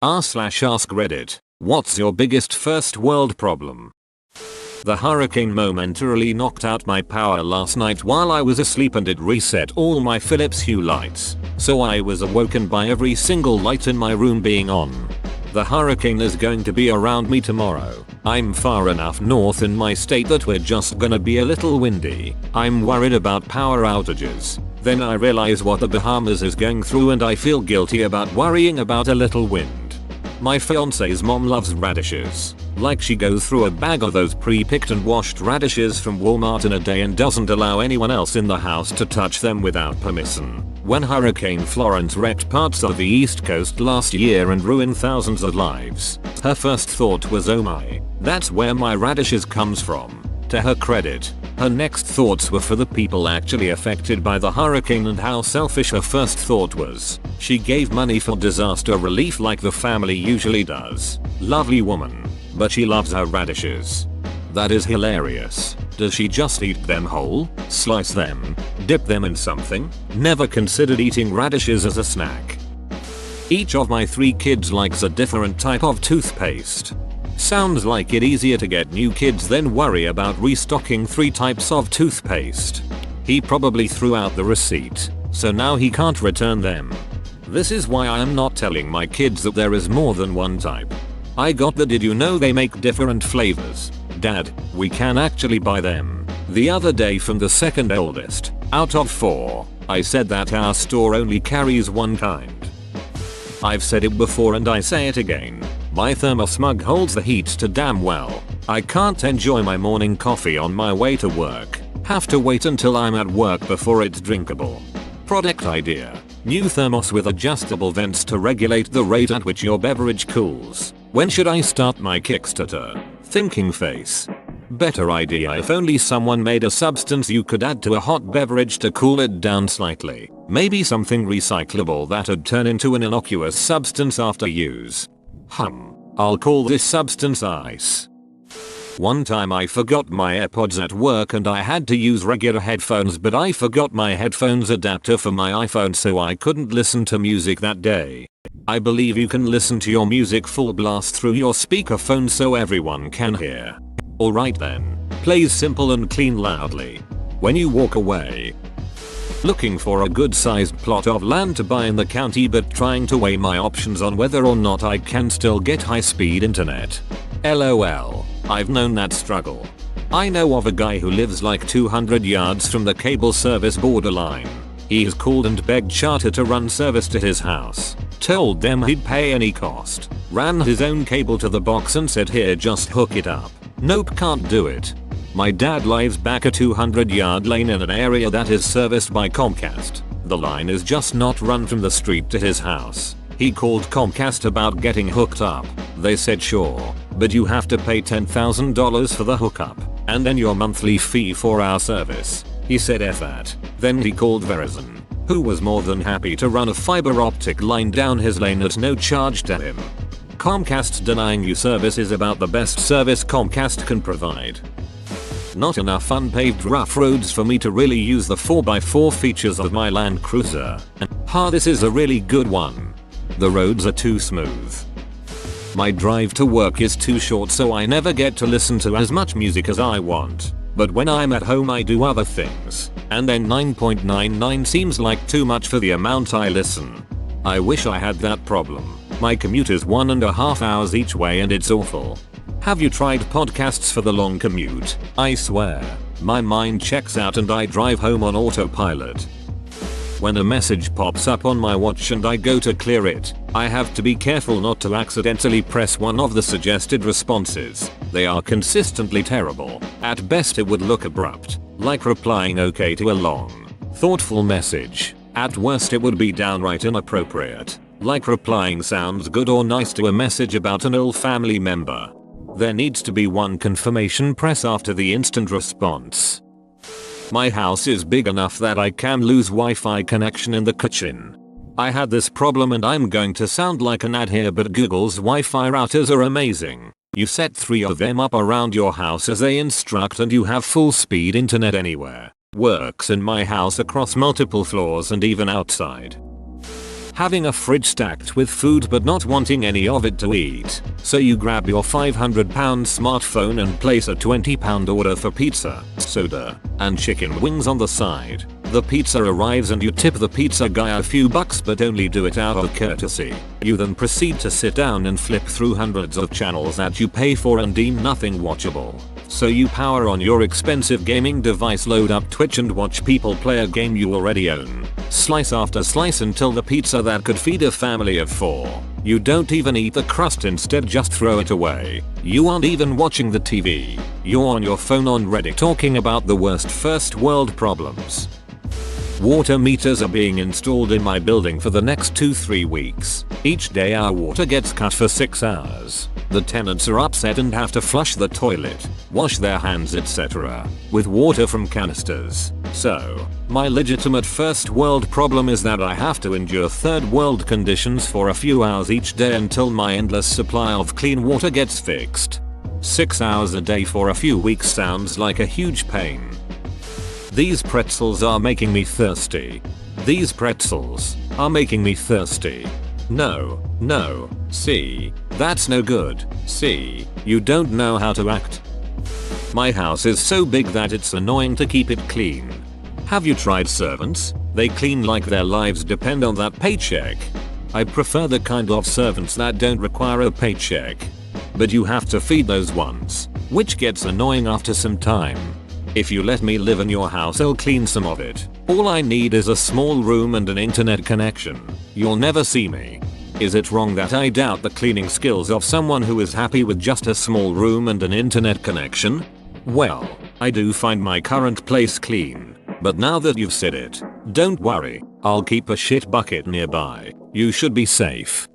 r/ask Reddit. What's your biggest first world problem? The hurricane momentarily knocked out my power last night while I was asleep and it reset all my Philips Hue lights, so I was awoken by every single light in my room being on. The hurricane is going to be around me tomorrow. I'm far enough north in my state that we're just gonna be a little windy. I'm worried about power outages. Then I realize what the Bahamas is going through and I feel guilty about worrying about a little wind. My fiance's mom loves radishes. Like she goes through a bag of those pre-picked and washed radishes from Walmart in a day and doesn't allow anyone else in the house to touch them without permission. When Hurricane Florence wrecked parts of the East Coast last year and ruined thousands of lives, her first thought was, oh my, that's where my radishes comes from. To her credit, her next thoughts were for the people actually affected by the hurricane and how selfish her first thought was. She gave money for disaster relief like the family usually does. Lovely woman. But she loves her radishes. That is hilarious. Does she just eat them whole? Slice them? Dip them in something? Never considered eating radishes as a snack. Each of my 3 kids likes a different type of toothpaste. Sounds like it easier to get new kids than worry about restocking 3 types of toothpaste. He probably threw out the receipt, so now he can't return them. This is why I am not telling my kids that there is more than one type. I got the did you know they make different flavors? Dad, we can actually buy them. The other day from the second oldest, out of 4, I said that our store only carries one kind. I've said it before and I say it again. My thermos mug holds the heat too damn well. I can't enjoy my morning coffee on my way to work. Have to wait until I'm at work before it's drinkable. Product idea. New thermos with adjustable vents to regulate the rate at which your beverage cools. When should I start my Kickstarter? Thinking face. Better idea if only someone made a substance you could add to a hot beverage to cool it down slightly. Maybe something recyclable that'd turn into an innocuous substance after use. I'll call this substance ice. One time I forgot my AirPods at work and I had to use regular headphones, but I forgot my headphones adapter for my iPhone, so I couldn't listen to music that day. I believe you can listen to your music full blast through your speakerphone so everyone can hear. Alright then. Plays simple and clean loudly. When you walk away. Looking for a good sized plot of land to buy in the county but trying to weigh my options on whether or not I can still get high speed internet. LOL. I've known that struggle. I know of a guy who lives like 200 yards from the cable service borderline. He has called and begged Charter to run service to his house. Told them he'd pay any cost. Ran his own cable to the box and said, here, just hook it up. Nope, can't do it. My dad lives back a 200-yard lane in an area that is serviced by Comcast. The line is just not run from the street to his house. He called Comcast about getting hooked up. They said sure, but you have to pay $10,000 for the hookup, and then your monthly fee for our service. He said F that. Then he called Verizon, who was more than happy to run a fiber optic line down his lane at no charge to him. Comcast denying you service is about the best service Comcast can provide. Not enough unpaved rough roads for me to really use the 4x4 features of my Land Cruiser. This is a really good one. The roads are too smooth. My drive to work is too short, so I never get to listen to as much music as I want. But when I'm at home I do other things, and then 9.99 seems like too much for the amount I listen. I wish I had that problem. My commute is 1.5 hours each way and it's awful. Have you tried podcasts for the long commute? I swear, my mind checks out and I drive home on autopilot. When a message pops up on my watch and I go to clear it, I have to be careful not to accidentally press one of the suggested responses. They are consistently terrible. At best it would look abrupt, like replying okay to a long, thoughtful message. At worst it would be downright inappropriate, like replying sounds good or nice to a message about an ill family member. There needs to be one confirmation press after the instant response. My house is big enough that I can lose Wi-Fi connection in the kitchen. I had this problem and I'm going to sound like an ad here, but Google's Wi-Fi routers are amazing. You set 3 of them up around your house as they instruct and you have full speed internet anywhere. Works in my house across multiple floors and even outside. Having a fridge stacked with food but not wanting any of it to eat. So you grab your £500 smartphone and place a £20 order for pizza, soda, and chicken wings on the side. The pizza arrives and you tip the pizza guy a few bucks but only do it out of courtesy. You then proceed to sit down and flip through hundreds of channels that you pay for and deem nothing watchable. So you power on your expensive gaming device, load up Twitch and watch people play a game you already own. Slice after slice until the pizza that could feed a family of 4. You don't even eat the crust, instead just throw it away. You aren't even watching the TV. You're on your phone on Reddit talking about the worst first world problems. Water meters are being installed in my building for the next 2-3 weeks. Each day our water gets cut for 6 hours. The tenants are upset and have to flush the toilet, wash their hands, etc. with water from canisters. So, my legitimate first world problem is that I have to endure third world conditions for a few hours each day until my endless supply of clean water gets fixed. 6 hours a day for a few weeks sounds like a huge pain. These pretzels are making me thirsty. These pretzels are making me thirsty. No, no, see, that's no good. See, you don't know how to act. My house is so big that it's annoying to keep it clean. Have you tried servants? They clean like their lives depend on that paycheck. I prefer the kind of servants that don't require a paycheck. But you have to feed those ones, which gets annoying after some time. If you let me live in your house, I'll clean some of it. All I need is a small room and an internet connection. You'll never see me. Is it wrong that I doubt the cleaning skills of someone who is happy with just a small room and an internet connection? Well, I do find my current place clean. But now that you've said it, don't worry, I'll keep a shit bucket nearby. You should be safe.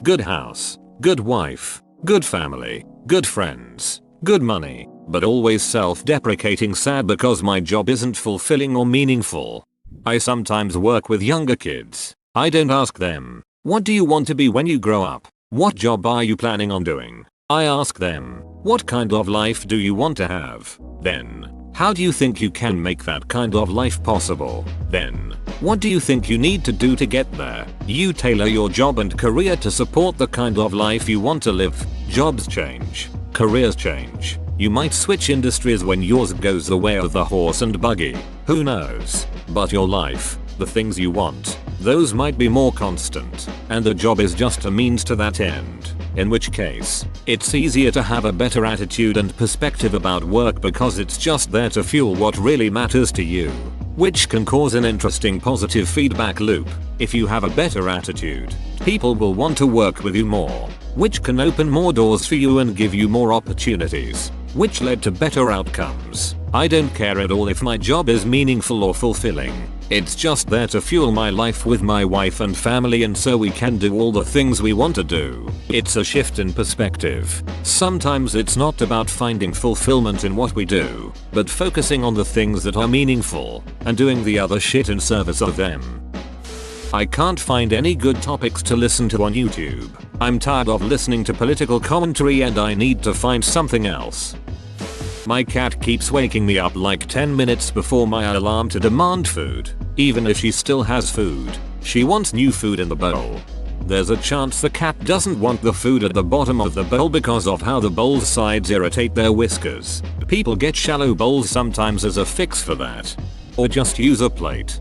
Good house, good wife, good family, good friends, good money. But always self-deprecating, sad because my job isn't fulfilling or meaningful. I sometimes work with younger kids. I don't ask them, what do you want to be when you grow up? What job are you planning on doing? I ask them, what kind of life do you want to have? Then, how do you think you can make that kind of life possible? Then, what do you think you need to do to get there? You tailor your job and career to support the kind of life you want to live. Jobs change. Careers change. You might switch industries when yours goes the way of the horse and buggy. Who knows? But your life, the things you want, those might be more constant. And the job is just a means to that end. In which case, it's easier to have a better attitude and perspective about work because it's just there to fuel what really matters to you. Which can cause an interesting positive feedback loop. If you have a better attitude, people will want to work with you more. Which can open more doors for you and give you more opportunities. Which led to better outcomes. I don't care at all if my job is meaningful or fulfilling. It's just there to fuel my life with my wife and family, and so we can do all the things we want to do. It's a shift in perspective. Sometimes it's not about finding fulfillment in what we do, but focusing on the things that are meaningful and doing the other shit in service of them. I can't find any good topics to listen to on YouTube. I'm tired of listening to political commentary and I need to find something else. My cat keeps waking me up like 10 minutes before my alarm to demand food. Even if she still has food, she wants new food in the bowl. There's a chance the cat doesn't want the food at the bottom of the bowl because of how the bowl's sides irritate their whiskers. People get shallow bowls sometimes as a fix for that. Or just use a plate.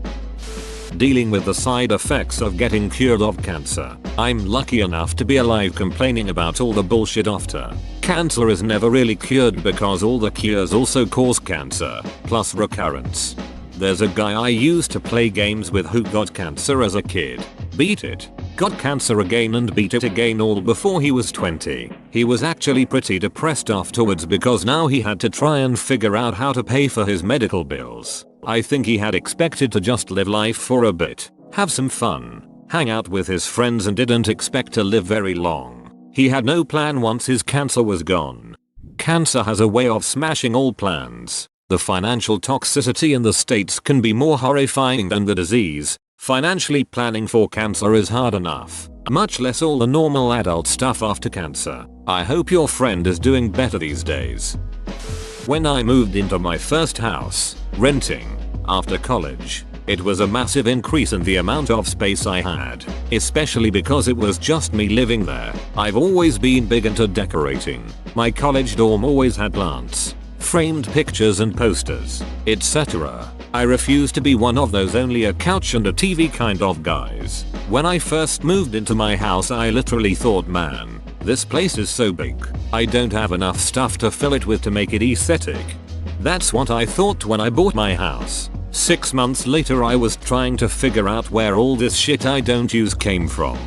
Dealing with the side effects of getting cured of cancer. I'm lucky enough to be alive complaining about all the bullshit after. Cancer is never really cured because all the cures also cause cancer, plus recurrence. There's a guy I used to play games with who got cancer as a kid. Beat it. Got cancer again and beat it again, all before he was 20. He was actually pretty depressed afterwards because now he had to try and figure out how to pay for his medical bills. I think he had expected to just live life for a bit, have some fun, hang out with his friends, and didn't expect to live very long. He had no plan once his cancer was gone. Cancer has a way of smashing all plans. The financial toxicity in the States can be more horrifying than the disease. Financially planning for cancer is hard enough, much less all the normal adult stuff after cancer. I hope your friend is doing better these days. When I moved into my first house, renting, after college, It was a massive increase in the amount of space I had, especially because it was just me living there. I've always been big into decorating. My college dorm always had plants, framed pictures and posters, etc. I refuse to be one of those only a couch and a TV kind of guys. When I first moved into my house I literally thought, man, this place is so big, I don't have enough stuff to fill it with to make it aesthetic. That's what I thought when I bought my house. 6 months later I was trying to figure out where all this shit I don't use came from.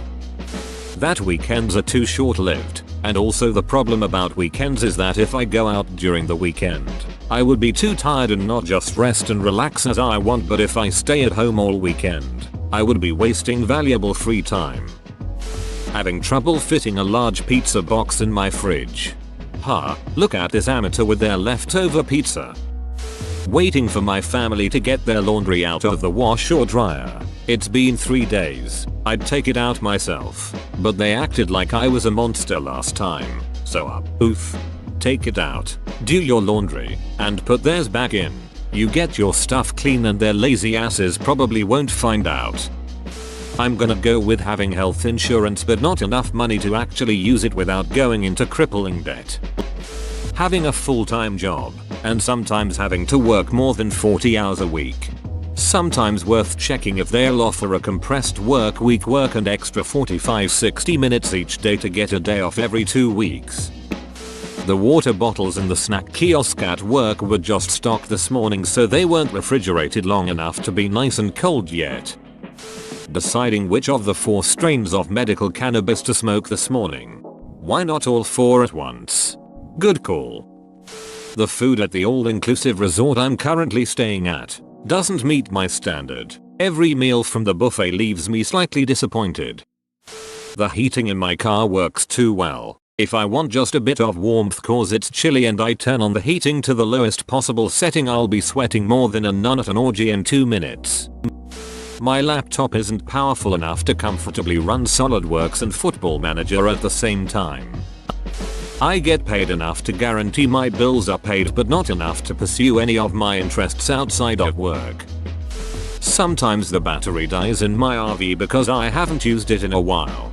That weekends are too short-lived, and also the problem about weekends is that if I go out during the weekend, I would be too tired and not just rest and relax as I want, but if I stay at home all weekend, I would be wasting valuable free time. Having trouble fitting a large pizza box in my fridge. Look at this amateur with their leftover pizza. Waiting for my family to get their laundry out of the wash or dryer. It's been 3 days. I'd take it out myself, but they acted like I was a monster last time. So oof. Take it out, do your laundry, and put theirs back in. You get your stuff clean and their lazy asses probably won't find out. I'm gonna go with having health insurance but not enough money to actually use it without going into crippling debt. Having a full-time job, and sometimes having to work more than 40 hours a week. Sometimes worth checking if they'll offer a compressed work week, work an extra 45-60 minutes each day to get a day off every 2 weeks. The water bottles in the snack kiosk at work were just stocked this morning, so they weren't refrigerated long enough to be nice and cold yet. Deciding which of the 4 strains of medical cannabis to smoke this morning. Why not all 4 at once? Good call. The food at the all-inclusive resort I'm currently staying at doesn't meet my standard. Every meal from the buffet leaves me slightly disappointed. The heating in my car works too well. If I want just a bit of warmth cause it's chilly and I turn on the heating to the lowest possible setting, I'll be sweating more than a nun at an orgy in 2 minutes. My laptop isn't powerful enough to comfortably run SolidWorks and Football Manager at the same time. I get paid enough to guarantee my bills are paid but not enough to pursue any of my interests outside of work. Sometimes the battery dies in my RV because I haven't used it in a while.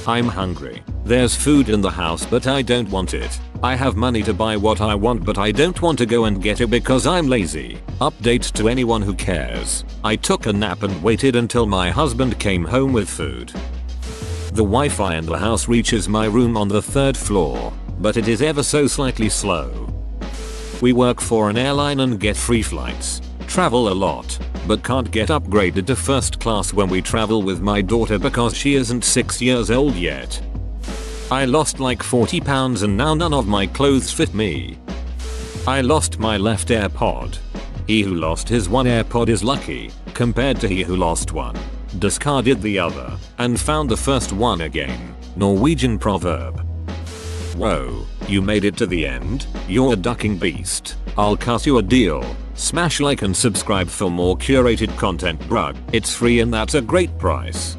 I'm hungry. There's food in the house but I don't want it. I have money to buy what I want but I don't want to go and get it because I'm lazy. Update to anyone who cares. I took a nap and waited until my husband came home with food. The Wi-Fi in the house reaches my room on the 3rd floor, but it is ever so slightly slow. We work for an airline and get free flights, travel a lot, but can't get upgraded to first class when we travel with my daughter because she isn't 6 years old yet. I lost like 40 pounds and now none of my clothes fit me. I lost my left AirPod. He who lost his one AirPod is lucky, compared to he who lost one, discarded the other, and found the first one again. Norwegian proverb. Whoa, you made it to the end? You're a ducking beast. I'll cut you a deal. Smash like and subscribe for more curated content, bruh. It's free and that's a great price.